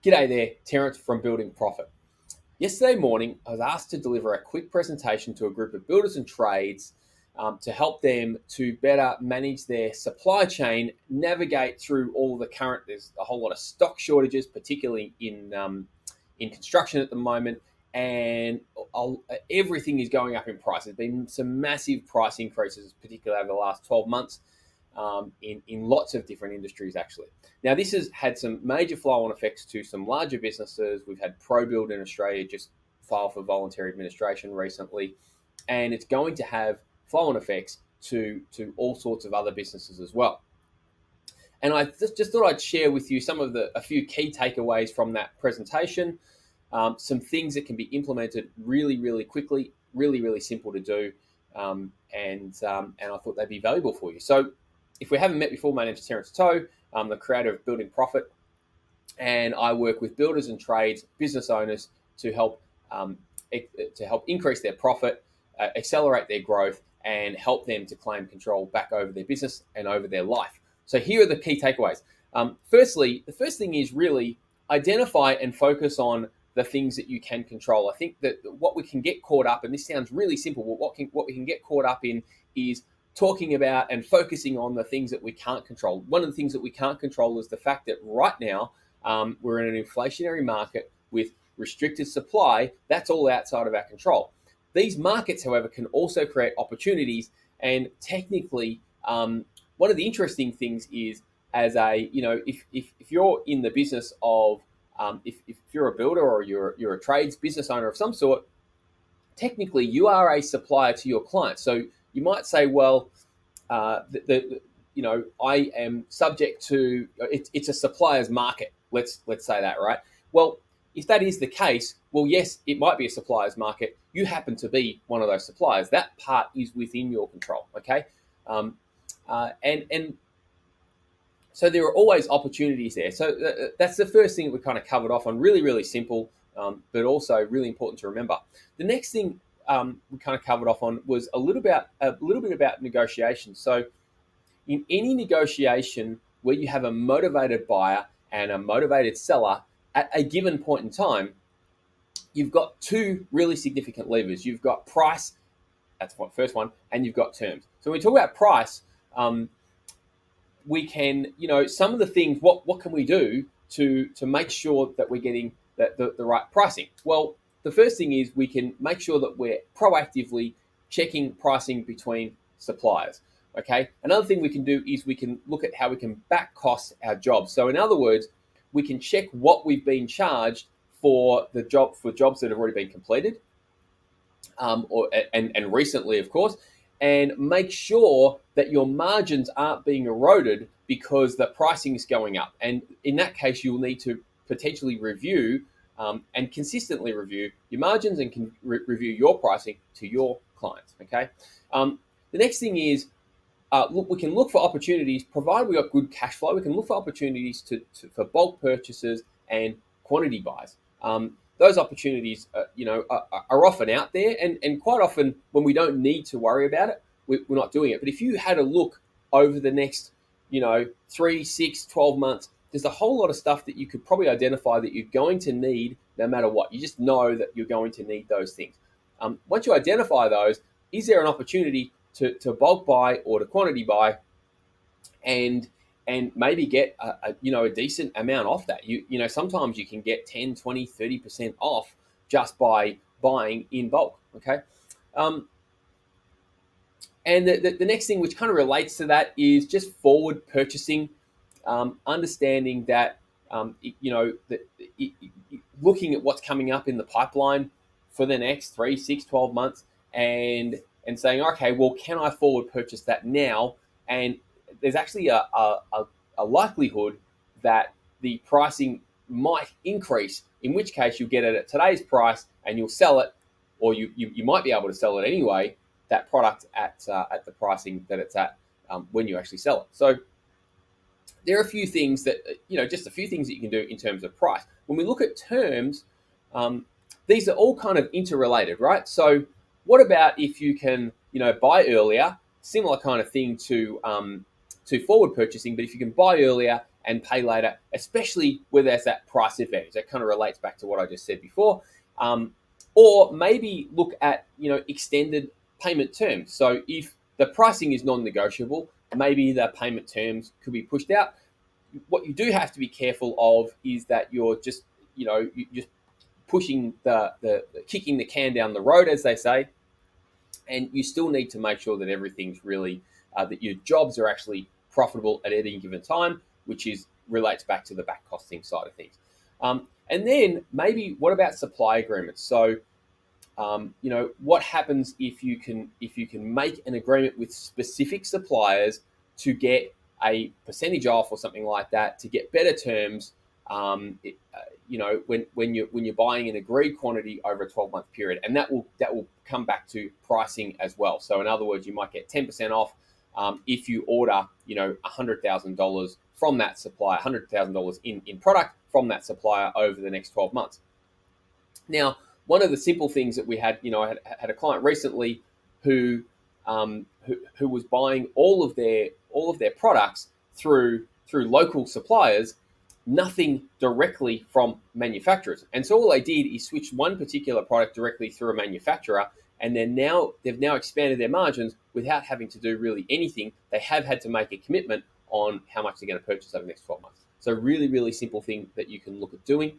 G'day there, Terence from Building Profit. Yesterday morning, I was asked to deliver a quick presentation to a group of builders and trades to help them to better manage their supply chain, navigate through all the current. There's a whole lot of stock shortages, particularly in construction at the moment, and everything is going up in price. There's been some massive price increases, particularly over the last 12 months. In lots of different industries, actually. Now, this has had some major flow-on effects to some larger businesses. We've had ProBuild in Australia just file for voluntary administration recently, and it's going to have flow-on effects to all sorts of other businesses as well. And I just thought I'd share with you a few key takeaways from that presentation, some things that can be implemented really, really quickly, really, really simple to do, and I thought they'd be valuable for you. So, if we haven't met before, my name is Terence Toe. I'm the creator of Building Profit, and I work with builders and trades, business owners to help increase their profit, accelerate their growth, and help them to claim control back over their business and over their life. So here are the key takeaways. Firstly, the first thing is really identify and focus on the things that you can control. I think that what we can get caught up, and this sounds really simple, but what we can get caught up in is talking about and focusing on the things that we can't control. One of the things that we can't control is the fact that right now we're in an inflationary market with restricted supply. That's all outside of our control. These markets, however, can also create opportunities. And technically, one of the interesting things is, if you're in the business of, if you're a builder or you're a trades business owner of some sort, technically you are a supplier to your clients. So you might say, well, I am subject to it's a supplier's market. Let's say that, right? Well, if that is the case, well, yes, it might be a supplier's market. You happen to be one of those suppliers. That part is within your control. Okay, and so there are always opportunities there. So that's the first thing that we kind of covered off on. Really, really simple, but also really important to remember. The next thing we kind of covered off on was a little bit about negotiation. So in any negotiation where you have a motivated buyer and a motivated seller at a given point in time, you've got two really significant levers. You've got price, that's the first one, and you've got terms. So when we talk about price, we can, some of the things, what can we do to make sure that we're getting the right pricing? Well, the first thing is we can make sure that we're proactively checking pricing between suppliers. Okay. Another thing we can do is we can look at how we can back cost our jobs. So in other words, we can check what we've been charged for jobs that have already been completed, and recently, of course, and make sure that your margins aren't being eroded because the pricing is going up. And in that case, you'll need to potentially review and consistently review your margins and review your pricing to your clients. Okay. The next thing is, we can look for opportunities, provided we got good cash flow. We can look for opportunities for bulk purchases and quantity buys. Those opportunities, are often out there, and quite often when we don't need to worry about it, we're not doing it. But if you had a look over the next, 3, 6, 12 months, there's a whole lot of stuff that you could probably identify that you're going to need no matter what. You just know that you're going to need those things. Once you identify those, is there an opportunity to bulk buy or to quantity buy and maybe get a decent amount off that? Sometimes you can get 10, 20, 30% off just by buying in bulk. Okay. And the next thing, which kind of relates to that, is just forward purchasing. Understanding that, looking at what's coming up in the pipeline for the next 3, 6, 12 months and saying, okay, well, can I forward purchase that now? And there's actually a likelihood that the pricing might increase, in which case you'll get it at today's price and you'll sell it, or you might be able to sell it anyway, that product at the pricing that it's at when you actually sell it. So there are a few things that, just a few things that you can do in terms of price. When we look at terms, these are all kind of interrelated, right? So what about if you can, buy earlier, similar kind of thing to forward purchasing, but if you can buy earlier and pay later, especially where there's that price advantage. That kind of relates back to what I just said before. Or maybe look at extended payment terms. So if the pricing is non-negotiable, maybe the payment terms could be pushed out. What you do have to be careful of is that you're just you're just pushing the kicking the can down the road, as they say, and you still need to make sure that everything's really that your jobs are actually profitable at any given time, which is relates back to the back costing side of things. And then maybe what about supply agreements? So what happens if you can make an agreement with specific suppliers to get a percentage off or something like that, to get better terms, when you're buying an agreed quantity over a 12-month period, and that will come back to pricing as well. So in other words, you might get 10% off if you order $100,000 from that supplier, $100,000 in product from that supplier over the next 12 months. Now, one of the simple things that we had, I had a client recently who was buying all of their products through local suppliers, nothing directly from manufacturers. And so all they did is switch one particular product directly through a manufacturer, and they've now expanded their margins without having to do really anything. They have had to make a commitment on how much they're going to purchase over the next 12 months. So really, really simple thing that you can look at doing.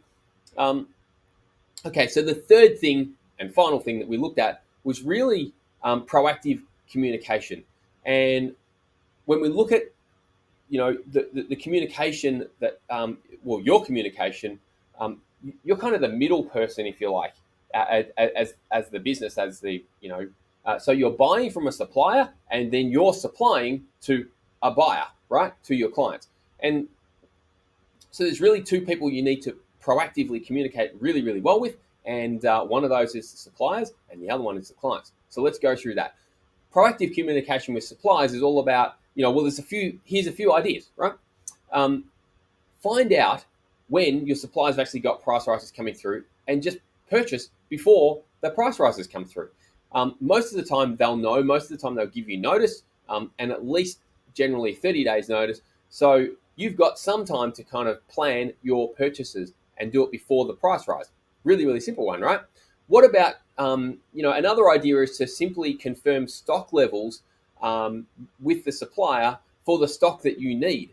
Okay, so the third thing and final thing that we looked at was really proactive communication. And when we look at the communication that your communication, you're kind of the middle person, if you like, as the business, as the so you're buying from a supplier and then you're supplying to a buyer, right, to your clients. And so there's really two people you need to proactively communicate really, really well with, and one of those is the suppliers and the other one is the clients. So let's go through that. Proactive communication with suppliers is all about, here's a few ideas, right? Find out when your suppliers have actually got price rises coming through and just purchase before the price rises come through. Most of the time they'll know, most of the time they'll give you notice, and at least generally 30 days notice. So you've got some time to kind of plan your purchases and do it before the price rise. Really, really simple one, right? What about, another idea is to simply confirm stock levels with the supplier for the stock that you need.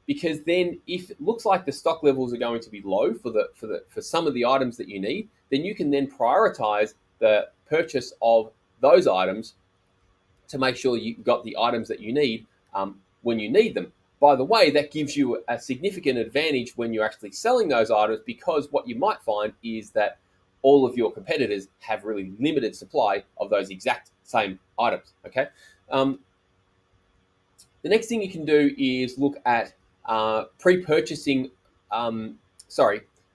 Because then if it looks like the stock levels are going to be low for some of the items that you need, then you can then prioritize the purchase of those items to make sure you've got the items that you need when you need them. By the way, that gives you a significant advantage when you're actually selling those items, because what you might find is that all of your competitors have really limited supply of those exact same items, okay? The next thing you can do is look at pre-purchasing. The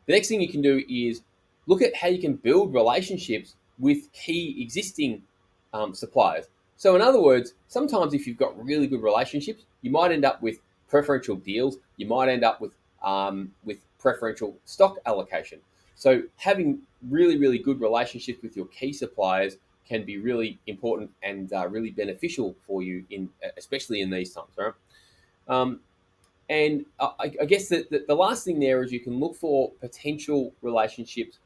next thing you can do is look at how you can build relationships with key existing suppliers. So in other words, sometimes if you've got really good relationships, you might end up with preferential deals. You might end up with preferential stock allocation. So having really, really good relationships with your key suppliers can be really important and really beneficial for you, especially in these times, right? And I guess that the last thing there is you can look for potential relationships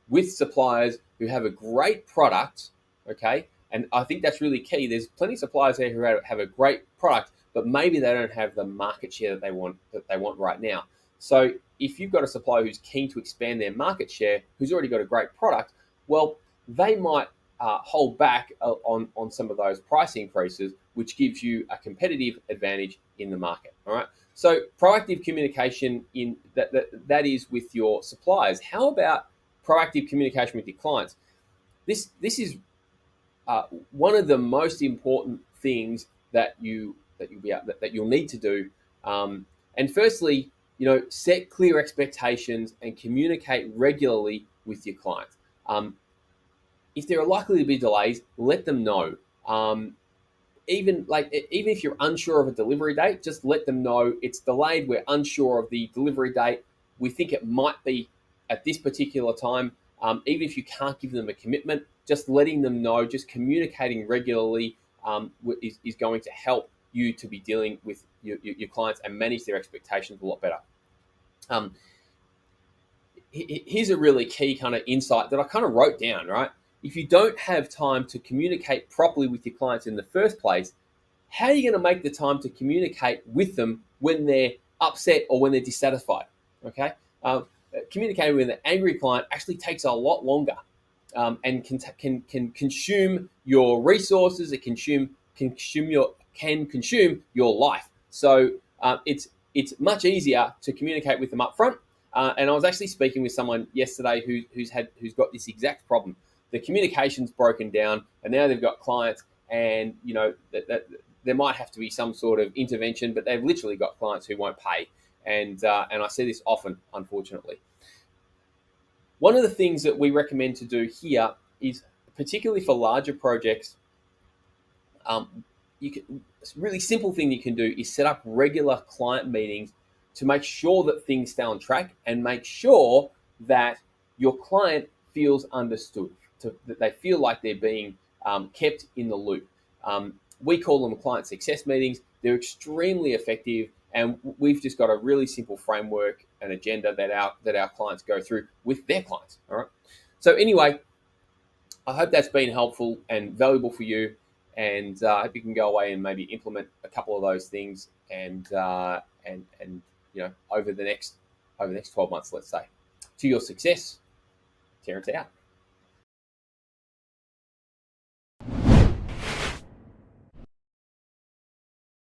with suppliers who have a great product, okay? And I think that's really key. There's plenty of suppliers there who have a great product, but maybe they don't have the market share that they want right now. So if you've got a supplier who's keen to expand their market share, who's already got a great product, well, they might hold back on some of those price increases, which gives you a competitive advantage in the market. All right. So proactive communication that is with your suppliers. How about proactive communication with your clients? This is one of the most important things that you'll need to do. And firstly, set clear expectations and communicate regularly with your clients. If there are likely to be delays, let them know. Even if you're unsure of a delivery date, just let them know it's delayed. We're unsure of the delivery date. We think it might be at this particular time. Even if you can't give them a commitment, just letting them know, just communicating regularly is going to help you to be dealing with your clients and manage their expectations a lot better. Here's a really key kind of insight that I kind of wrote down, right? If you don't have time to communicate properly with your clients in the first place, how are you going to make the time to communicate with them when they're upset or when they're dissatisfied? Okay, communicating with an angry client actually takes a lot longer, and can consume your resources. It can consume your life. So it's much easier to communicate with them up front. And I was actually speaking with someone yesterday who's got this exact problem. The communication's broken down, and now they've got clients, and that there might have to be some sort of intervention, but they've literally got clients who won't pay, and I see this often, unfortunately. One of the things that we recommend to do here is, particularly for larger projects, a really simple thing you can do is set up regular client meetings to make sure that things stay on track and make sure that your client feels understood, that they feel like they're being kept in the loop. We call them client success meetings. They're extremely effective, and we've just got a really simple framework and agenda that our clients go through with their clients. All right. So anyway, I hope that's been helpful and valuable for you, and I hope you can go away and maybe implement a couple of those things, and over the next 12 months, let's say, to your success. Terrence out.